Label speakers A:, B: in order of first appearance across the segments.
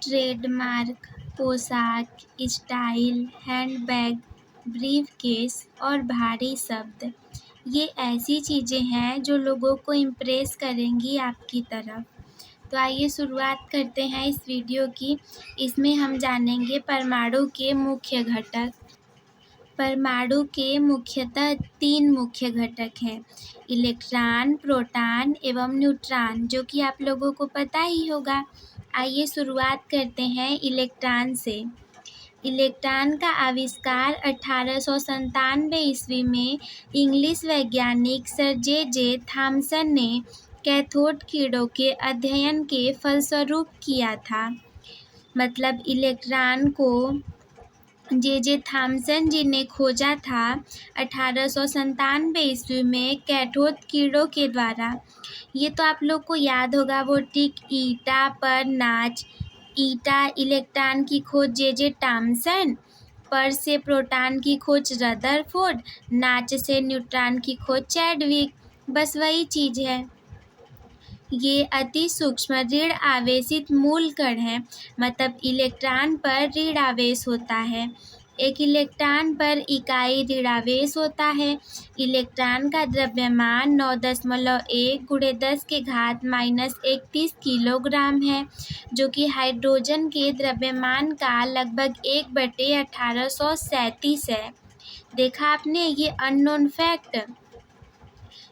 A: Trademark, पोशाक, style, handbag, briefcase और भारी शब्द, ये ऐसी चीज़ें हैं जो लोगों को इम्प्रेस करेंगी आपकी तरफ। तो आइए शुरुआत करते हैं इस वीडियो की। इसमें हम जानेंगे परमाणु के मुख्य घटक। परमाणु के मुख्यतः 3 मुख्य घटक हैं, इलेक्ट्रॉन, प्रोटॉन एवं न्यूट्रॉन, जो कि आप लोगों को पता ही होगा। आइए शुरुआत करते हैं इलेक्ट्रॉन से। इलेक्ट्रॉन का आविष्कार 1897 ईस्वी में इंग्लिश वैज्ञानिक सर जे थॉमसन ने कैथोड किरणों के अध्ययन के फलस्वरूप किया था। मतलब इलेक्ट्रॉन को जे थॉमसन जी ने खोजा था 1897 ईस्वी में कैथोड किरणों के द्वारा। ये तो आप लोग को याद होगा वो ट्रिक, ईटा पर नाच। ईटा इलेक्ट्रॉन की खोज जे थॉमसन, पर से प्रोटॉन की खोज रदरफोर्ड, नाच से न्यूट्रॉन की खोज चैडविक। बस वही चीज़ है। ये अति सूक्ष्म ऋण आवेशित मूल कण है। मतलब इलेक्ट्रॉन पर ऋण आवेश होता है। एक इलेक्ट्रॉन पर इकाई ऋणावेश होता है। इलेक्ट्रॉन का द्रव्यमान 9.1 × 10⁻31 किलोग्राम है, जो कि हाइड्रोजन के द्रव्यमान का लगभग 1/1837 है। देखा आपने, ये अननोन फैक्ट।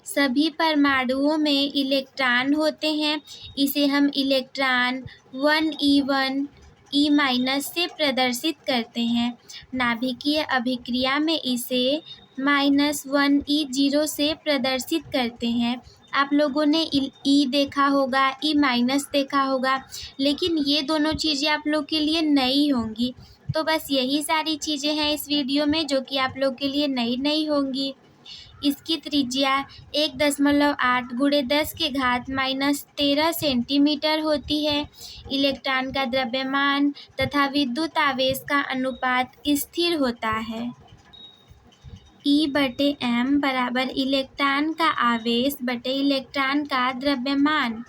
A: सभी परमाणुओं में इलेक्ट्रॉन होते हैं। इसे हम इलेक्ट्रॉन 1e1 E- से प्रदर्शित करते हैं। नाभिकीय अभिक्रिया में इसे -1e0 से प्रदर्शित करते हैं। आप लोगों ने ई देखा होगा, E- देखा होगा, लेकिन ये दोनों चीज़ें आप लोग के लिए नई होंगी। तो बस यही सारी चीज़ें हैं इस वीडियो में जो कि आप लोग के लिए नई होंगी। इसकी त्रिज्या 1.8 × 10⁻13 सेंटीमीटर होती है। इलेक्ट्रॉन का द्रव्यमान तथा विद्युत आवेश का अनुपात स्थिर होता है। E/m बराबर इलेक्ट्रॉन का आवेश बटे इलेक्ट्रॉन का द्रव्यमान।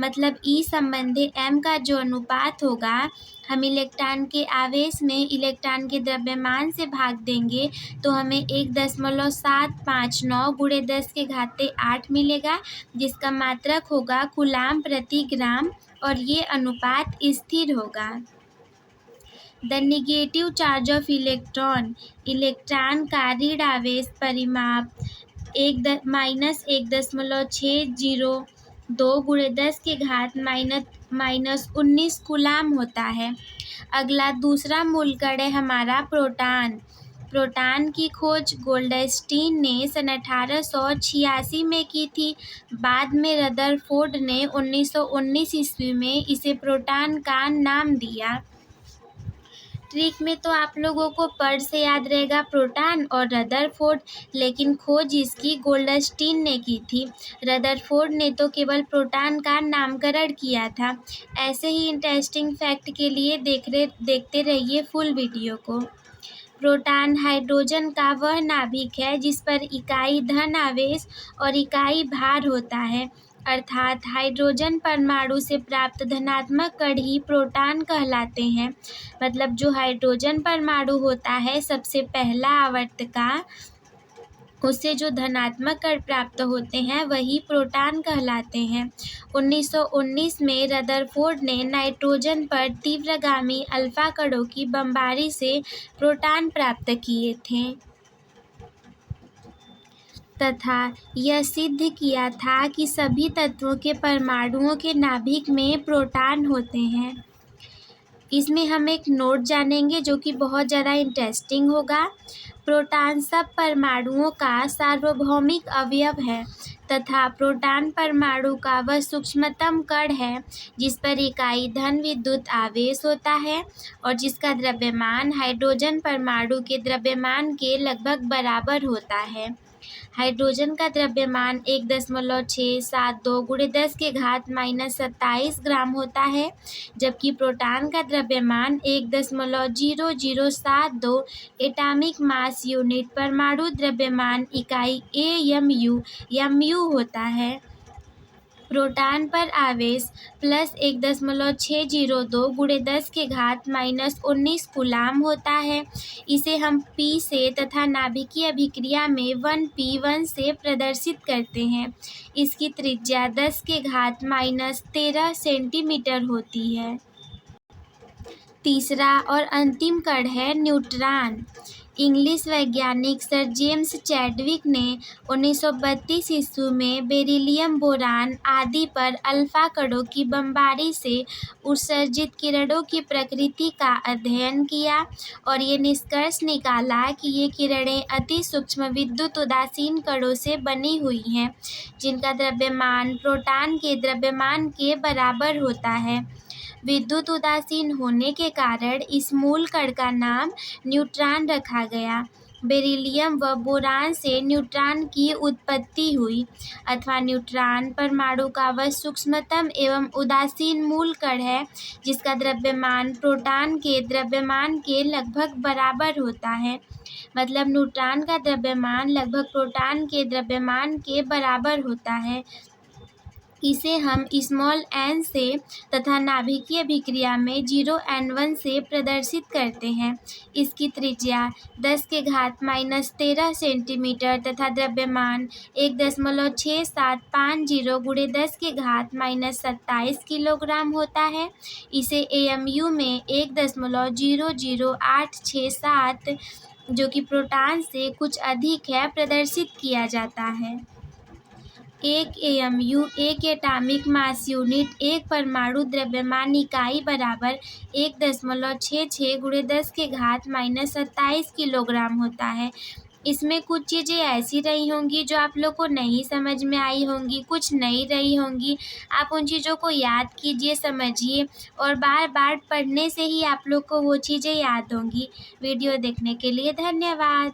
A: मतलब E संबंधी m का जो अनुपात होगा, हम इलेक्ट्रॉन के आवेश में इलेक्ट्रॉन के द्रव्यमान से भाग देंगे तो हमें 1.759 × 10⁸ मिलेगा, जिसका मात्रक होगा कूलाम प्रति ग्राम, और ये अनुपात स्थिर होगा। The negative charge of electron, electron का ऋण आवेश परिमाप -1.602 × 10⁻⁻19 कूलाम होता है। अगला दूसरा मूल कण है हमारा प्रोटॉन। प्रोटॉन की खोज गोल्डस्टीन ने सन 1886 में की थी। बाद में रदरफोर्ड ने 1919 ईस्वी में इसे प्रोटॉन का नाम दिया। ट्रिक में तो आप लोगों को पद से याद रहेगा प्रोटॉन और रदरफोर्ड, लेकिन खोज इसकी गोल्डस्टीन ने की थी। रदरफोर्ड ने तो केवल प्रोटॉन का नामकरण किया था। ऐसे ही इंटरेस्टिंग फैक्ट के लिए देखते रहिए फुल वीडियो को। प्रोटॉन हाइड्रोजन का वह नाभिक है जिस पर इकाई धन आवेश और इकाई भार होता है। अर्थात हाइड्रोजन परमाणु से प्राप्त धनात्मक कण ही प्रोटॉन कहलाते हैं। मतलब जो हाइड्रोजन परमाणु होता है सबसे पहला आवर्त का, उससे जो धनात्मक कण प्राप्त होते हैं वही प्रोटॉन कहलाते हैं। 1919 में रदरफोर्ड ने नाइट्रोजन पर तीव्रगामी अल्फा कणों की बमबारी से प्रोटॉन प्राप्त किए थे तथा यह सिद्ध किया था कि सभी तत्वों के परमाणुओं के नाभिक में प्रोटॉन होते हैं। इसमें हम एक नोट जानेंगे जो कि बहुत ज़्यादा इंटरेस्टिंग होगा। प्रोटॉन सब परमाणुओं का सार्वभौमिक अवयव है तथा प्रोटॉन परमाणु का वह सूक्ष्मतम कण है जिस पर इकाई धन विद्युत आवेश होता है और जिसका द्रव्यमान हाइड्रोजन परमाणु के द्रव्यमान के लगभग बराबर होता है। हाइड्रोजन का द्रव्यमान 1.672 × 10⁻⁻27 ग्राम होता है, जबकि प्रोटॉन का द्रव्यमान 1.0072 एटॉमिक मास यूनिट परमाणु द्रव्यमान इकाई AMU होता है। प्रोटॉन पर आवेश +1.602 × 10⁻⁻19 कूलाम होता है। इसे हम P से तथा नाभिकीय अभिक्रिया में 1p1 से प्रदर्शित करते हैं। इसकी त्रिज्या 10⁻⁻13 सेंटीमीटर होती है। तीसरा और अंतिम कण है न्यूट्रॉन। इंग्लिश वैज्ञानिक सर जेम्स चैडविक ने 1932 ईस्वी में बेरिलियम, बोरान आदि पर अल्फा कणों की बमबारी से उत्सर्जित किरणों की प्रकृति का अध्ययन किया और ये निष्कर्ष निकाला कि ये किरणें अति सूक्ष्म विद्युत उदासीन कणों से बनी हुई हैं, जिनका द्रव्यमान प्रोटॉन के द्रव्यमान के बराबर होता है। विद्युत उदासीन होने के कारण इस मूल कण का नाम न्यूट्रॉन रखा गया। बेरिलियम व बोरान से न्यूट्रॉन की उत्पत्ति हुई अथवा न्यूट्रॉन परमाणु का वह सूक्ष्मतम एवं उदासीन मूल कण है जिसका द्रव्यमान प्रोटॉन के द्रव्यमान के लगभग बराबर होता है। मतलब न्यूट्रॉन का द्रव्यमान लगभग प्रोटॉन के द्रव्यमान के बराबर होता है। इसे हम स्मॉल n से तथा नाभिकीय अभिक्रिया में 0n1 से प्रदर्शित करते हैं। इसकी त्रिज्या 10⁻⁻13 सेंटीमीटर तथा द्रव्यमान 1.6750 × 10⁻⁻27 किलोग्राम होता है। इसे AMU में 1.00867 जो कि प्रोटॉन से कुछ अधिक है प्रदर्शित किया जाता है। एक AMU एक एटॉमिक मास यूनिट एक परमाणु द्रव्यमान इकाई बराबर 1.66 × 10⁻⁻27 किलोग्राम होता है। इसमें कुछ चीज़ें ऐसी रही होंगी जो आप लोग को नहीं समझ में आई होंगी, कुछ नहीं रही होंगी। आप उन चीज़ों को याद कीजिए, समझिए और बार बार पढ़ने से ही आप लोग को वो चीज़ें याद होंगी। वीडियो देखने के लिए धन्यवाद।